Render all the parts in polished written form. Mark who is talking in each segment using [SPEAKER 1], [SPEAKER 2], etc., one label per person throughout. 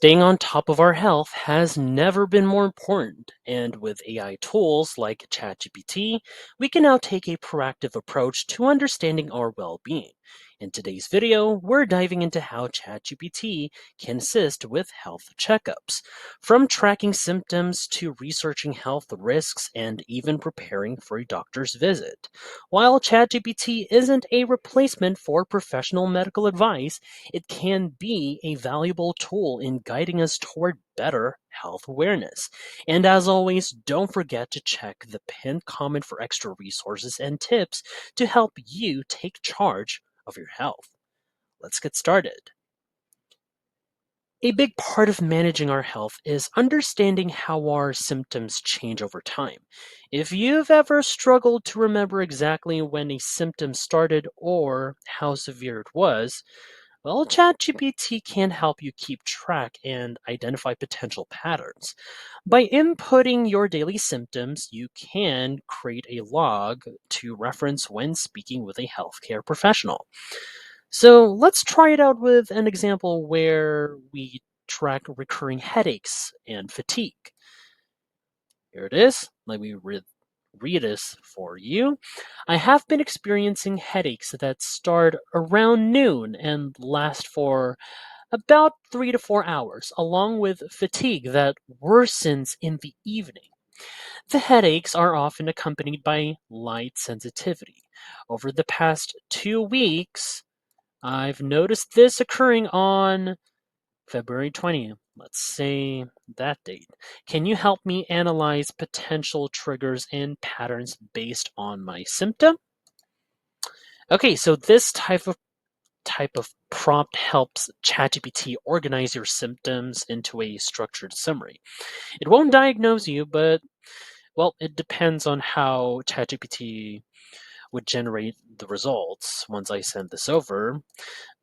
[SPEAKER 1] Staying on top of our health has never been more important, and with AI tools like ChatGPT, we can now take a proactive approach to understanding our well being. In today's video, we're diving into how ChatGPT can assist with health checkups, from tracking symptoms to researching health risks and even preparing for a doctor's visit. While ChatGPT isn't a replacement for professional medical advice, it can be a valuable tool in guiding us toward better health awareness. And as always, don't forget to check the pinned comment for extra resources and tips to help you take charge of your health. Let's get started. A big part of managing our health is understanding how our symptoms change over time. If you've ever struggled to remember exactly when a symptom started or how severe it was, well, ChatGPT can help you keep track and identify potential patterns. By inputting your daily symptoms, you can create a log to reference when speaking with a healthcare professional. So let's try it out with an example where we track recurring headaches and fatigue. Here it is. Let me read this for you. I have been experiencing headaches that start around noon and last for about 3 to 4 hours, along with fatigue that worsens in the evening. The headaches are often accompanied by light sensitivity. Over the past 2 weeks, I've noticed this occurring on February 20th. Let's say that date. Can you help me analyze potential triggers and patterns based on my symptom? Okay, so this type of prompt helps ChatGPT organize your symptoms into a structured summary. It won't diagnose you, but well, it depends on how ChatGPT would generate the results once I send this over.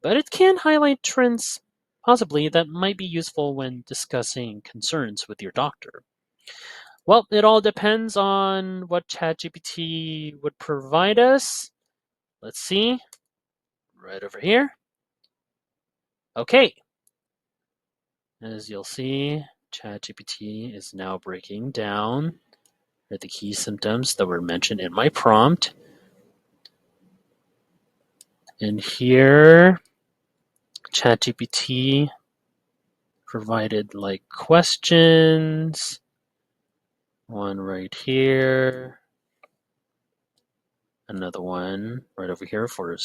[SPEAKER 1] But it can highlight trends possibly that might be useful when discussing concerns with your doctor. Well, it all depends on what ChatGPT would provide us. Let's see, right over here. Okay, as you'll see, ChatGPT is now breaking down the key symptoms that were mentioned in my prompt. And here, ChatGPT provided like questions, one right here, another one right over here for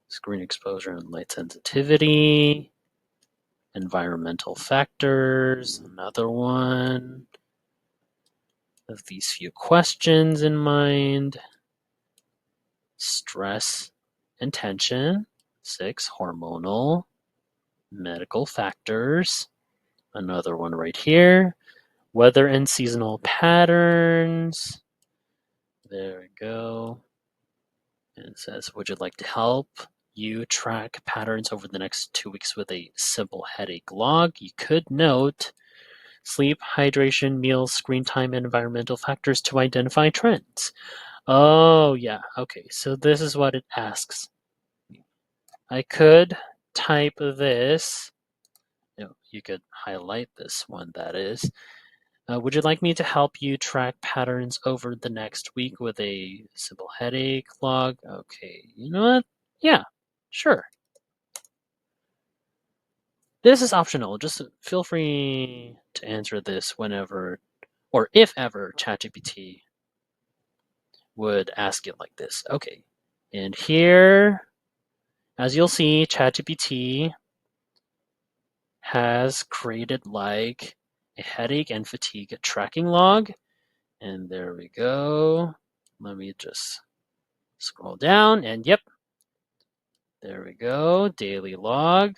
[SPEAKER 1] screen exposure and light sensitivity, environmental factors, another one of these few questions in mind, stress and tension, 6, hormonal, medical factors, another one right here, weather and seasonal patterns. There we go. And it says, would you like to help you track patterns over the next 2 weeks with a simple headache log? You could note sleep, hydration, meals, screen time, and environmental factors to identify trends. Oh, yeah. Okay, so this is what it asks. I could type this. You could highlight this one, that is. Would you like me to help you track patterns over the next week with a simple headache log? Okay, you know what? Yeah, sure. This is optional. Just feel free to answer this whenever or if ever ChatGPT would ask it like this. Okay, and here, as you'll see, ChatGPT has created like a headache and fatigue tracking log. And there we go. Let me just scroll down and yep, there we go, daily log.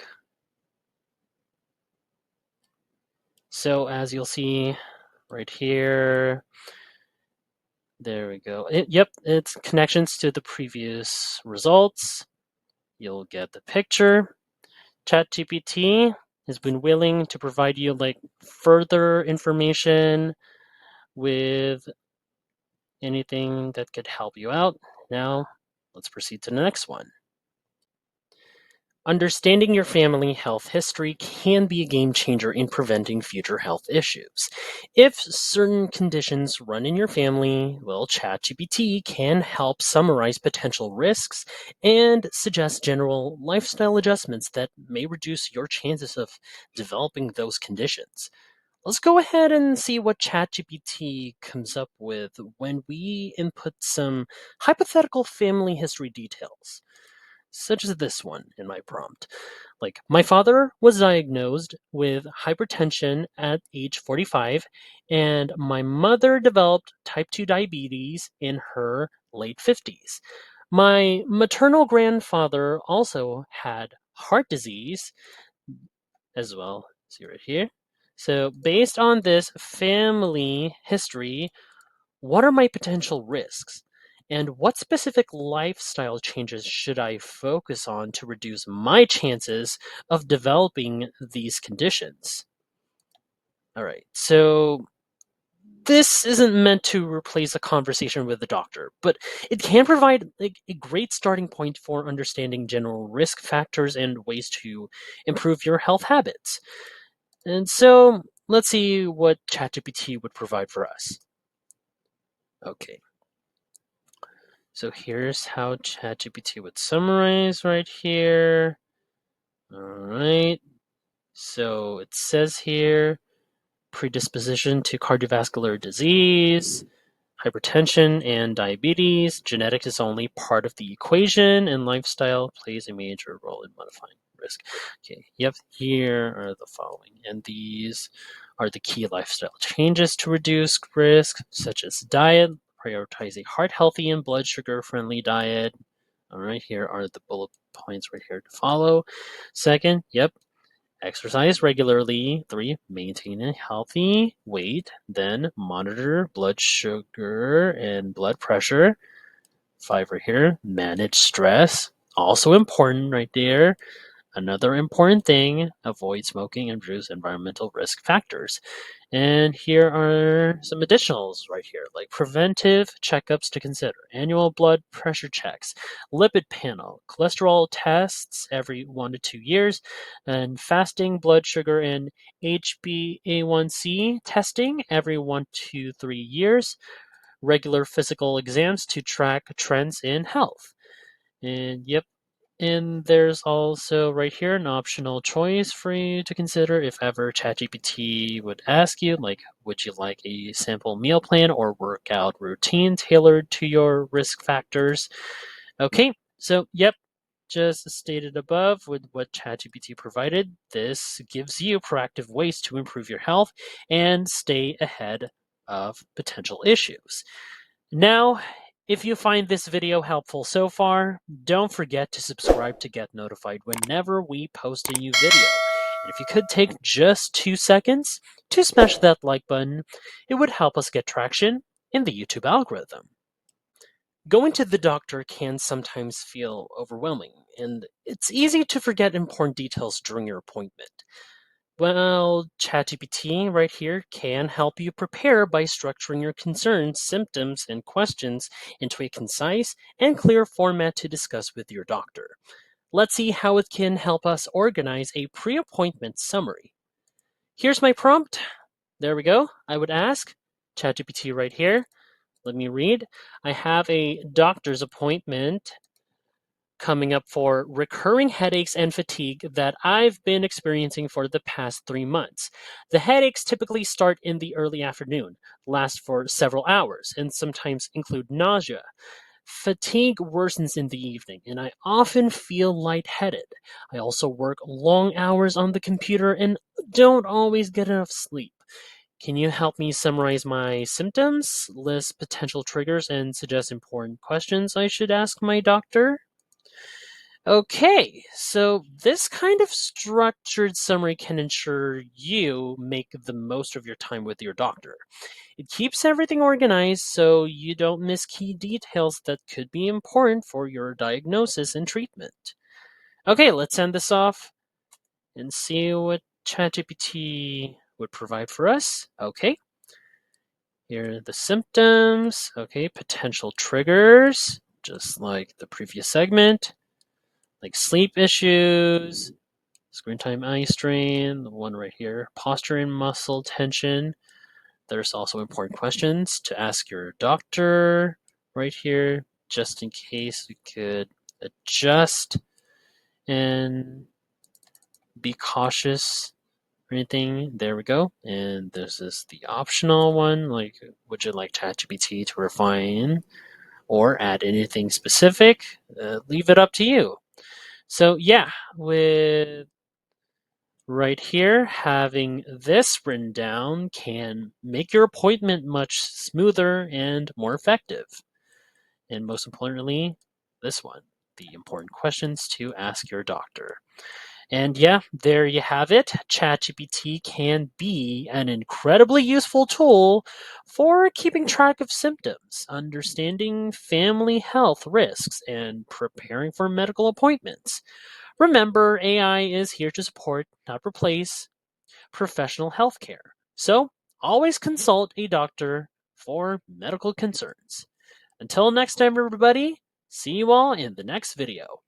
[SPEAKER 1] So as you'll see right here, there we go. Yep, it's connections to the previous results. You'll get the picture. ChatGPT has been willing to provide you like further information with anything that could help you out. Now, let's proceed to the next one. Understanding your family health history can be a game changer in preventing future health issues. If certain conditions run in your family, well, ChatGPT can help summarize potential risks and suggest general lifestyle adjustments that may reduce your chances of developing those conditions. Let's go ahead and see what ChatGPT comes up with when we input some hypothetical family history details, such as this one in my prompt. Like, my father was diagnosed with hypertension at age 45, and my mother developed type 2 diabetes in her late 50s. My maternal grandfather also had heart disease as well. See right here. So, based on this family history, what are my potential risks? And what specific lifestyle changes should I focus on to reduce my chances of developing these conditions? All right, so this isn't meant to replace a conversation with the doctor, but it can provide like a great starting point for understanding general risk factors and ways to improve your health habits. And so let's see what ChatGPT would provide for us. Okay, so here's how ChatGPT would summarize right here. All right. So it says here predisposition to cardiovascular disease, hypertension, and diabetes. Genetics is only part of the equation, and lifestyle plays a major role in modifying risk. Okay, yep, here are the following. And these are the key lifestyle changes to reduce risk, such as diet, prioritize a heart healthy and blood sugar friendly diet. All right, here are the bullet points right here to follow. Second, yep, exercise regularly. 3, maintain a healthy weight. Then monitor blood sugar and blood pressure. 5 right here, manage stress. Also important right there. Another important thing, avoid smoking and reduce environmental risk factors. And here are some additionals right here, like preventive checkups to consider, annual blood pressure checks, lipid panel, cholesterol tests every 1 to 2 years, and fasting blood sugar and HbA1c testing every 1 to 3 years, regular physical exams to track trends in health. And yep, and there's also right here an optional choice for you to consider if ever ChatGPT would ask you, like, would you like a sample meal plan or workout routine tailored to your risk factors? Okay, so yep, just as stated above with what ChatGPT provided, this gives you proactive ways to improve your health and stay ahead of potential issues. Now, if you find this video helpful so far, don't forget to subscribe to get notified whenever we post a new video. And if you could take just 2 seconds to smash that like button, it would help us get traction in the YouTube algorithm. Going to the doctor can sometimes feel overwhelming, and it's easy to forget important details during your appointment. Well, ChatGPT right here can help you prepare by structuring your concerns, symptoms, and questions into a concise and clear format to discuss with your doctor. Let's see how it can help us organize a pre appointment summary. Here's my prompt. There we go. I would ask ChatGPT right here. Let me read. I have a doctor's appointment coming up for recurring headaches and fatigue that I've been experiencing for the past 3 months. The headaches typically start in the early afternoon, last for several hours, and sometimes include nausea. Fatigue worsens in the evening, and I often feel lightheaded. I also work long hours on the computer and don't always get enough sleep. Can you help me summarize my symptoms, list potential triggers, and suggest important questions I should ask my doctor? Okay, so this kind of structured summary can ensure you make the most of your time with your doctor. It keeps everything organized so you don't miss key details that could be important for your diagnosis and treatment. Okay, let's send this off and see what ChatGPT would provide for us. Okay, here are the symptoms. Okay, potential triggers, just like the previous segment. like sleep issues, screen time, eye strain, the one right here, posture and muscle tension. There's also important questions to ask your doctor right here, just in case we could adjust and be cautious or anything. There we go. And this is the optional one, like would you like ChatGPT to refine or add anything specific? Leave it up to you. So yeah, with right here, having this written down can make your appointment much smoother and more effective. And most importantly, this one, the important questions to ask your doctor. And yeah, there you have it. ChatGPT can be an incredibly useful tool for keeping track of symptoms, understanding family health risks, and preparing for medical appointments. Remember, AI is here to support, not replace, professional healthcare. So, always consult a doctor for medical concerns. Until next time, everybody, see you all in the next video.